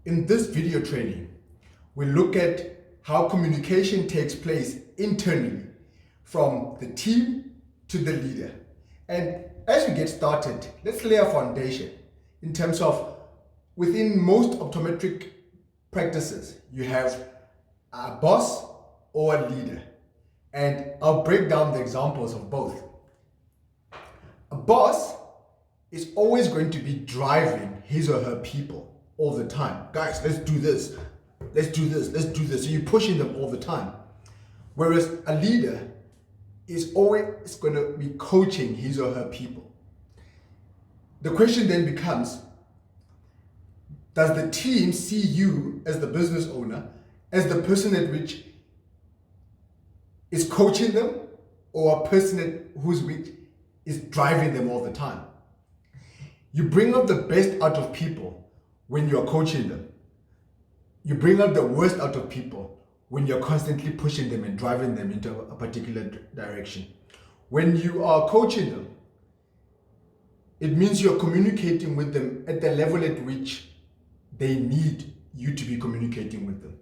In this video training, we look at how communication takes place internally from the team to the leader. And as we get started, let's lay a foundation in terms of within most optometric practices, you have a boss or a leader. And I'll break down the examples of both. A boss is always going to be driving his or her people all the time. Guys, let's do this. Let's do this. Let's do this. So you're pushing them all the time. Whereas a leader is always going to be coaching his or her people. The question then becomes, does the team see you as the business owner, as the person at which is coaching them, or a person who's which is driving them all the time? You bring out the best out of people when you're coaching them. You bring out the worst out of people when you're constantly pushing them and driving them into a particular direction. When you are coaching them, it means you're communicating with them at the level at which they need you to be communicating with them.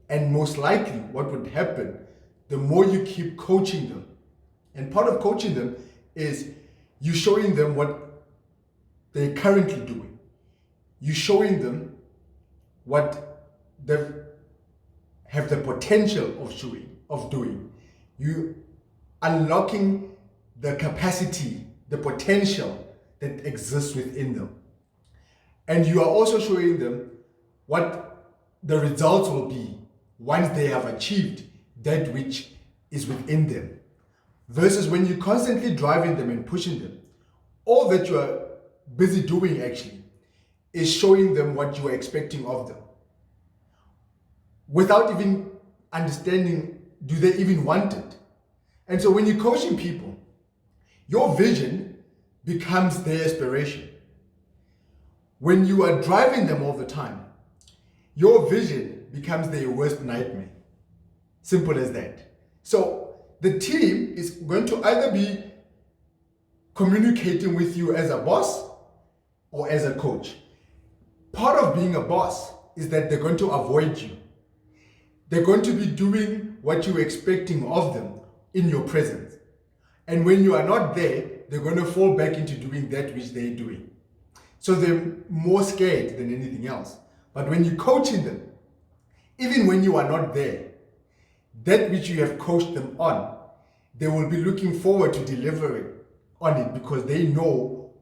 And most likely what would happen, the more you keep coaching them, and part of coaching them is you showing them what they're currently doing. You showing them what they have the potential of doing. You unlocking the capacity, the potential that exists within them. And you are also showing them what the results will be once they have achieved that which is within them. Versus when you're constantly driving them and pushing them, all that you are busy doing actually is showing them what you are expecting of them. Without even understanding, do they even want it? And so when you're coaching people, your vision becomes their aspiration. When you are driving them all the time, your vision becomes their worst nightmare. Simple as that. So the team is going to either be communicating with you as a boss or as a coach. Part of being a boss is that they're going to avoid you. They're going to be doing what you're expecting of them in your presence. And when you are not there, they're going to fall back into doing that which they're doing. So they're more scared than anything else. But when you're coaching them, even when you are not there, that which you have coached them on, they will be looking forward to delivering on it because they know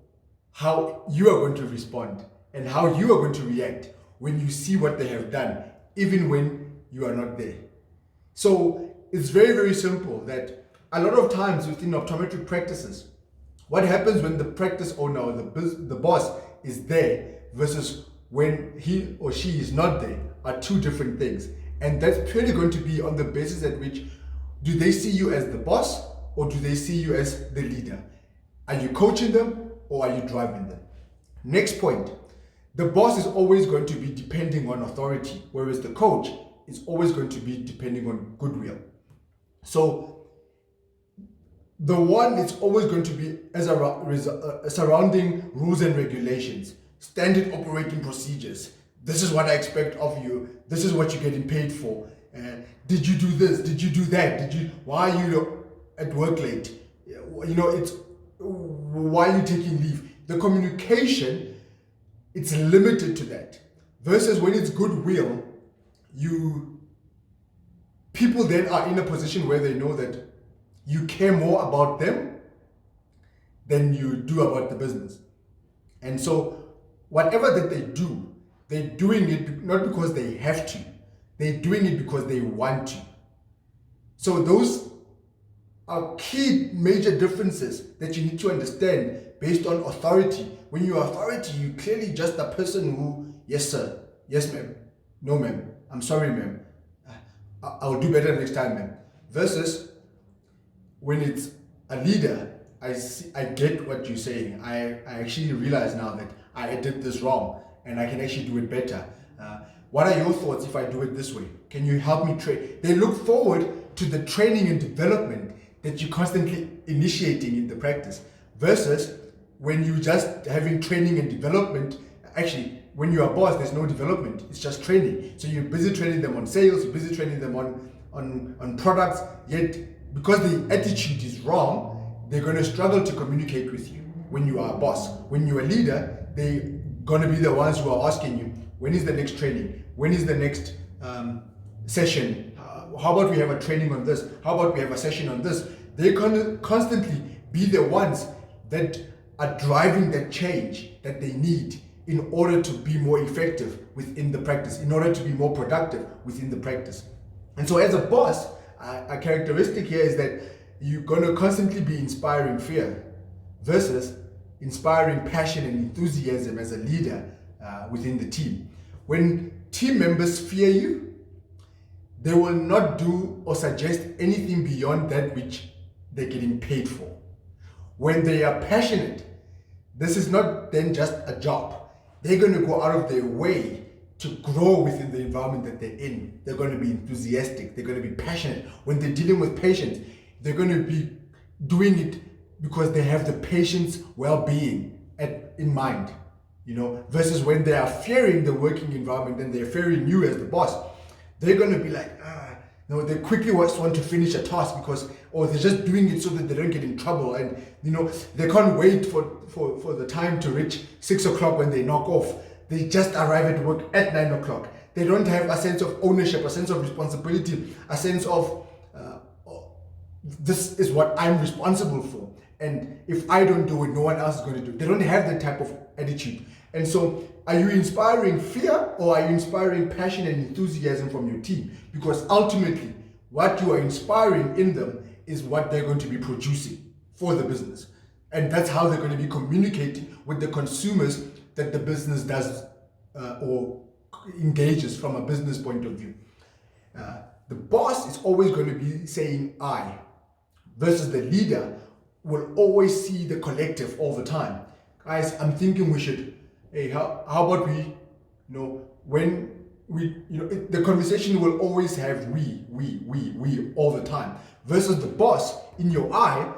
how you are going to respond and how you are going to react when you see what they have done, even when you are not there. So it's very, very simple that a lot of times within optometric practices, what happens when the practice owner or the boss is there versus when he or she is not there are two different things. And that's purely going to be on the basis at which do they see you as the boss or do they see you as the leader? Are you coaching them or are you driving them? Next point, the boss is always going to be depending on authority, whereas the coach is always going to be depending on goodwill. So the one is always going to be surrounding rules and regulations, standard operating procedures. This is what I expect of you. This is what you're getting paid for. Did you do this? Did you do that? Why are you at work late? Why are you taking leave? The communication, it's limited to that. Versus when it's goodwill, people then are in a position where they know that you care more about them than you do about the business. And so whatever that they do, they're doing it not because they have to, they're doing it because they want to. So those are key major differences that you need to understand based on authority. When you're authority, you're clearly just a person who, yes sir, yes ma'am, no ma'am, I'm sorry ma'am, I'll do better next time ma'am. Versus when it's a leader, I get what you're saying. I actually realize now that I did this wrong and I can actually do it better. What are your thoughts if I do it this way? Can you help me train? They look forward to the training and development that you're constantly initiating in the practice versus when you're just having training and development, actually when you're a boss, there's no development. It's just training. So you're busy training them on sales, you're busy training them on products, yet because the attitude is wrong, they're going to struggle to communicate with you when you are a boss. When you're a leader, they're going to be the ones who are asking you, when is the next training? When is the next session? How about we have a training on this? How about we have a session on this? They're going to constantly be the ones that are driving that change that they need in order to be more effective within the practice, in order to be more productive within the practice. And so as a boss, a characteristic here is that you're going to constantly be inspiring fear versus inspiring passion and enthusiasm as a leader within the team. When team members fear you, they will not do or suggest anything beyond that which they're getting paid for. When they are passionate, this is not then just a job. They're going to go out of their way to grow within the environment that they're in. They're going to be enthusiastic. They're going to be passionate. When they're dealing with patients, they're going to be doing it because they have the patient's well-being in mind, versus when they are fearing the working environment and they're fearing you as the boss, they're going to be like, no, they quickly want to finish a task or they're just doing it so that they don't get in trouble. And, they can't wait for the time to reach 6 o'clock when they knock off. They just arrive at work at 9 o'clock. They don't have a sense of ownership, a sense of responsibility, a sense of, this is what I'm responsible for. And if I don't do it, no one else is going to do it. They don't have that type of attitude. And so, are you inspiring fear or are you inspiring passion and enthusiasm from your team? Because ultimately, what you are inspiring in them is what they're going to be producing for the business. And that's how they're going to be communicating with the consumers that the business does or engages from a business point of view. The boss is always going to be saying I, versus the leader will always see the collective all the time. Guys, I'm thinking we should, hey, how about we, when we, the conversation will always have we all the time. Versus the boss, in your eye,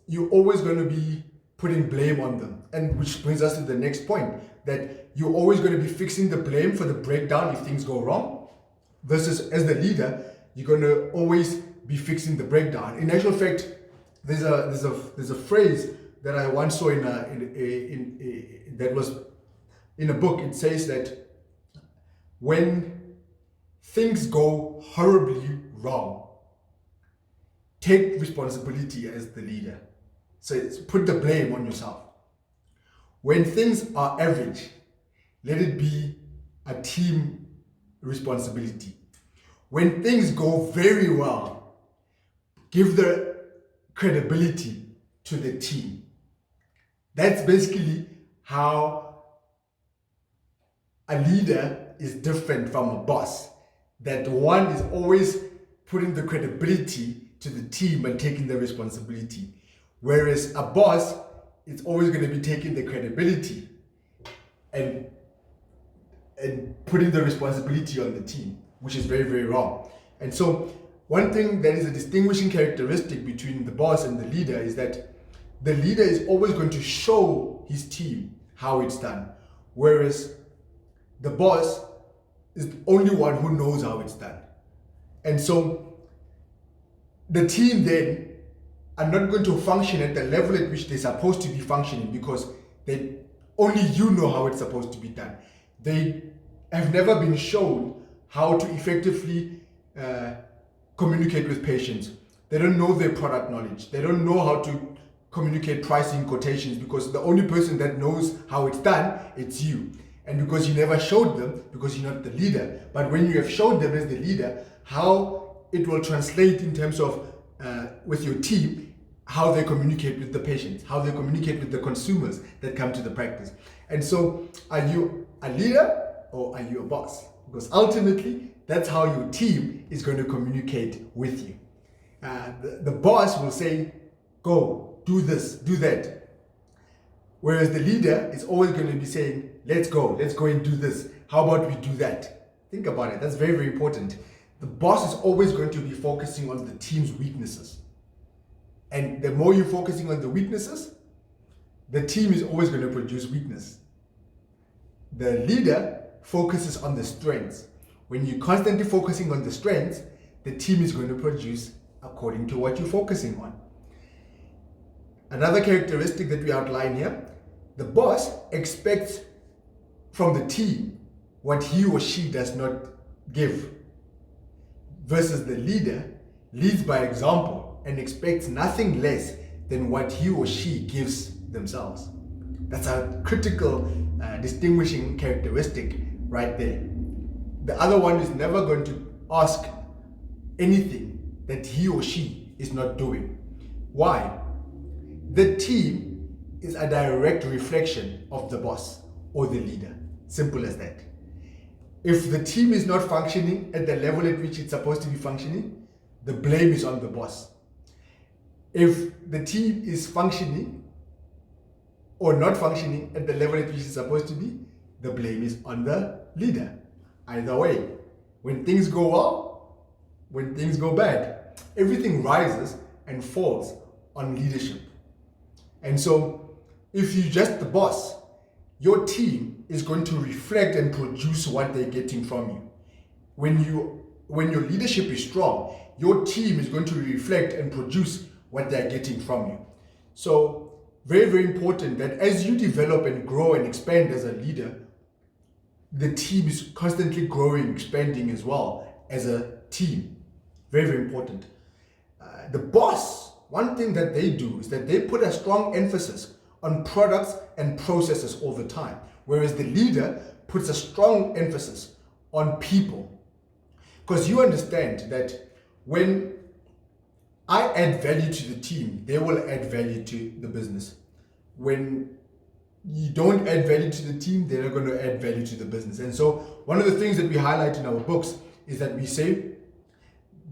you're always going to be putting blame on them. And which brings us to the next point, that you're always going to be fixing the blame for the breakdown if things go wrong. Versus as the leader, you're going to always be fixing the breakdown. In actual fact, there's a phrase that I once saw that was in a book. It says that when things go horribly wrong, take responsibility as the leader. So put the blame on yourself. When things are average, let it be a team responsibility. When things go very well, give the credibility to the team. That's basically how a leader is different from a boss. That one is always putting the credibility to the team and taking the responsibility. Whereas a boss is always going to be taking the credibility and putting the responsibility on the team, which is very, very wrong. And so one thing that is a distinguishing characteristic between the boss and the leader is that the leader is always going to show his team how it's done, whereas the boss is the only one who knows how it's done. And so the team then are not going to function at the level at which they're supposed to be functioning because only you know how it's supposed to be done. They have never been shown how to effectively communicate with patients. They don't know their product knowledge. They don't know how to communicate pricing quotations because the only person that knows how it's done, it's you. And because you never showed them, because you're not the leader. But when you have showed them as the leader, how it will translate in terms of with your team, how they communicate with the patients, how they communicate with the consumers that come to the practice. And so, are you a leader or are you a boss? Because ultimately, that's how your team is going to communicate with you. The boss will say, go, do this, do that. Whereas the leader is always going to be saying, let's go and do this. How about we do that? Think about it. That's very, very important. The boss is always going to be focusing on the team's weaknesses. And the more you're focusing on the weaknesses, the team is always going to produce weakness. The leader focuses on the strengths. When you're constantly focusing on the strengths, the team is going to produce according to what you're focusing on. Another characteristic that we outline here, the boss expects from the team what he or she does not give, versus the leader leads by example and expects nothing less than what he or she gives themselves. That's a critical distinguishing characteristic right there. The other one is never going to ask anything that he or she is not doing. Why? The team is a direct reflection of the boss or the leader. Simple as that. If the team is not functioning at the level at which it's supposed to be functioning, the blame is on the boss. If the team is functioning or not functioning at the level at which it's supposed to be, the blame is on the leader. Either way, when things go well, when things go bad, everything rises and falls on leadership. And so, if you're just the boss, your team is going to reflect and produce what they're getting from you. When your leadership is strong, your team is going to reflect and produce what they're getting from you. So, very, very important that as you develop and grow and expand as a leader, the team is constantly growing, expanding as well as a team. Very, very important. The boss, one thing that they do is that they put a strong emphasis on products and processes all the time, whereas the leader puts a strong emphasis on people. Because you understand that when I add value to the team, they will add value to the business. When you don't add value to the team, they're not going to add value to the business. And so one of the things that we highlight in our books is that we say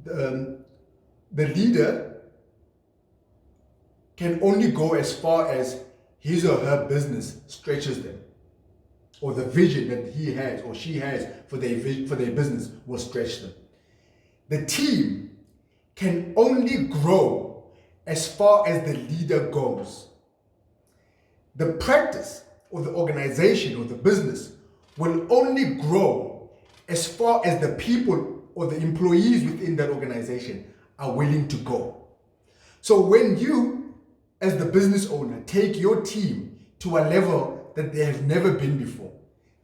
the leader can only go as far as his or her business stretches them, or the vision that he has or she has for their business will stretch them. The team can only grow as far as the leader goes. The practice or the organization or the business will only grow as far as the people or the employees within that organization are willing to go. So when you, as the business owner, take your team to a level that they have never been before,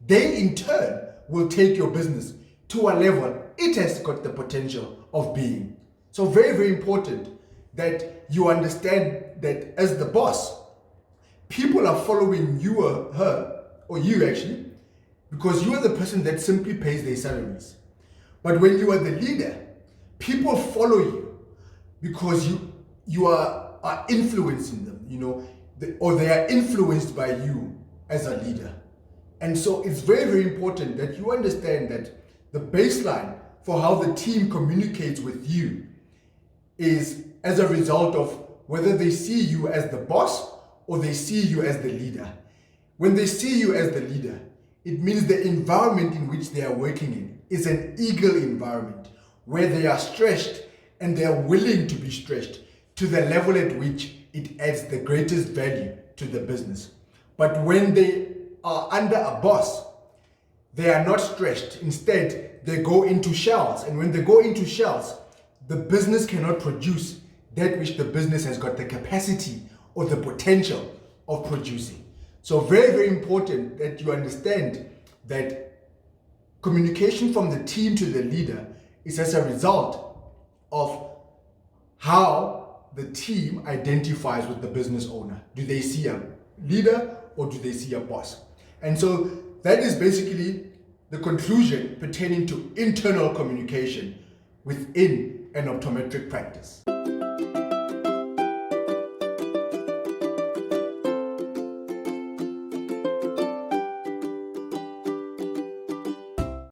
they in turn will take your business to a level it has got the potential of being. So very, very important that you understand that as the boss, people are following you or her, or you actually, because you are the person that simply pays their salaries. But when you are the leader, people follow you because you are influencing them, or they are influenced by you as a leader. And so it's very, very important that you understand that the baseline for how the team communicates with you is as a result of whether they see you as the boss or they see you as the leader. When they see you as the leader, it means the environment in which they are working in is an eagle environment where they are stretched and they are willing to be stretched to the level at which it adds the greatest value to the business. But when they are under a boss, they are not stretched. Instead, they go into shells. And when they go into shells, the business cannot produce that which the business has got the capacity or the potential of producing. So very, very important that you understand that communication from the team to the leader is as a result of how the team identifies with the business owner. Do they see a leader or do they see a boss? And so that is basically the conclusion pertaining to internal communication within an optometric practice.